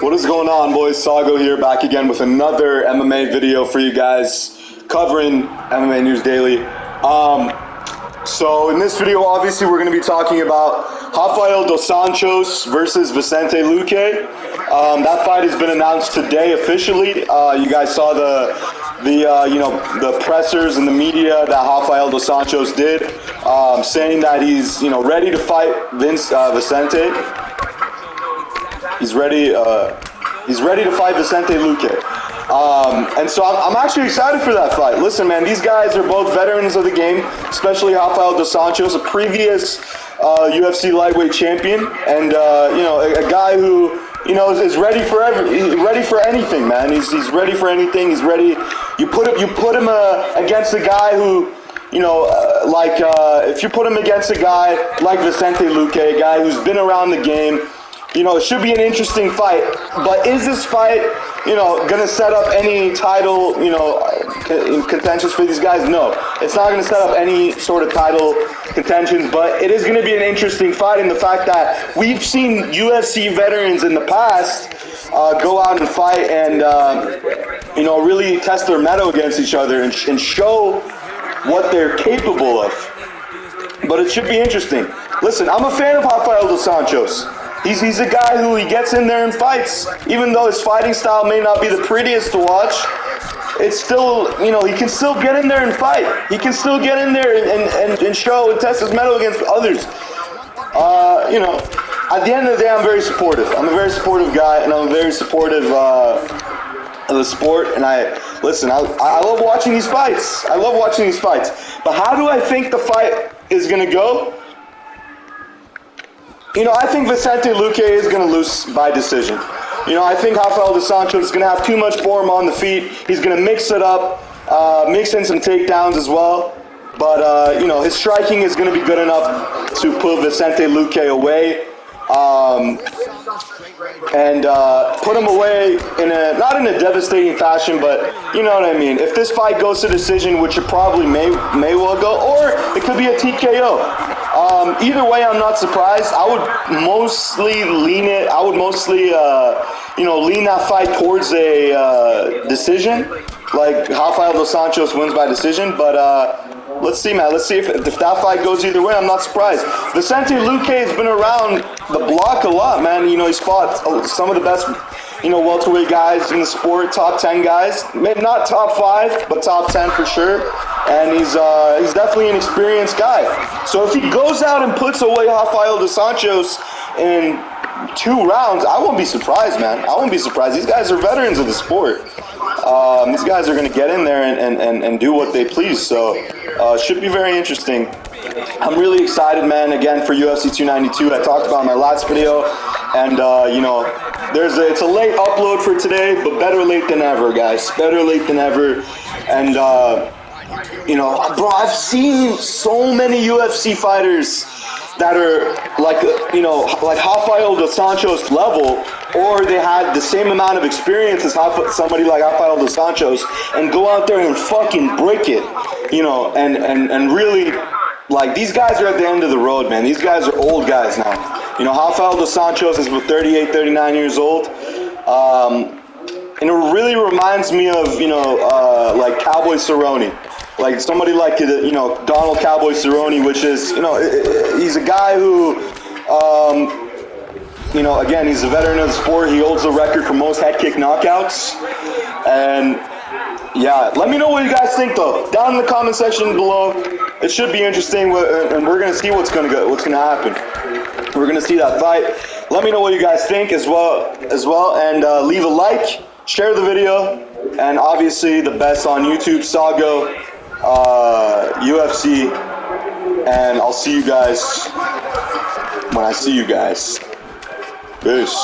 What is going on, boys? Sago here, back again with another MMA video for you guys, covering MMA News Daily. So in this video, obviously, we're going to be talking about Rafael Dos Anjos versus Vicente Luque. That fight has been announced today officially. You guys saw the pressers and the media that Rafael Dos Anjos did, saying that he's ready to fight Vicente. He's ready to fight Vicente Luque. And so I'm actually excited for that fight. Listen, man, these guys are both veterans of the game, especially Rafael Dos Anjos, a previous UFC lightweight champion, and a guy who is ready for anything, man. He's ready for anything. He's ready. You put him against a guy who, if you put him against a guy like Vicente Luque, a guy who's been around the game. It should be an interesting fight, but is this fight, going to set up any title, contentions for these guys? No, it's not going to set up any sort of title contentions, but it is going to be an interesting fight in the fact that we've seen UFC veterans in the past go out and fight and, really test their mettle against each other and show what they're capable of. But it should be interesting. Listen, I'm a fan of Rafael Dos Anjos. He's a guy who he gets in there and fights. Even though his fighting style may not be the prettiest to watch, it's still, he can still get in there and fight. He can still get in there and show and test his mettle against others. At the end of the day, I'm very supportive. I'm a very supportive guy, and I'm very supportive of the sport. And I love watching these fights. I love watching these fights. But how do I think the fight is going to go? I think Vicente Luque is going to lose by decision. I think Rafael Dos Anjos is going to have too much form on the feet. He's going to mix it up, mix in some takedowns as well. But, his striking is going to be good enough to put Vicente Luque away. And put him away not in a devastating fashion, but you know what I mean. If this fight goes to decision, which it probably may well go, or it could be a TKO. Either way, I'm not surprised. I would mostly lean that fight towards a decision, like Rafael Dos Anjos wins by decision. But let's see, man. Let's see if that fight goes either way. I'm not surprised. Vicente Luque has been around the block a lot, man. He's fought some of the best, welterweight guys in the sport, top 10 guys. Maybe not top 5, but top 10 for sure. And he's definitely an experienced guy. So if he goes out and puts away Rafael Dos Anjos in 2 rounds, I won't be surprised, man. I won't be surprised. These guys are veterans of the sport. These guys are going to get in there and do what they please. So it should be very interesting. I'm really excited, man, again, for UFC 292. I talked about in my last video. And, it's a late upload for today, but better late than ever, guys. Better late than ever. And, bro, I've seen so many UFC fighters that are like Rafael Dos Anjos level, or they had the same amount of experience as somebody like Rafael Dos Anjos, and go out there and fucking break it, and really, like, these guys are at the end of the road, man. These guys are old guys now. Rafael Dos Anjos is 38, 39 years old. And it really reminds me of, like Cowboy Cerrone. Like somebody like, Donald Cowboy Cerrone, which is, he's a guy who, again, he's a veteran of the sport. He holds the record for most head kick knockouts. And, yeah, let me know what you guys think, though. Down in the comment section below. It should be interesting, and we're going to see what's going to happen. We're going to see that fight. Let me know what you guys think as well, and leave a like, share the video, and obviously the best on YouTube, Sago, UFC, and I'll see you guys when I see you guys. Peace.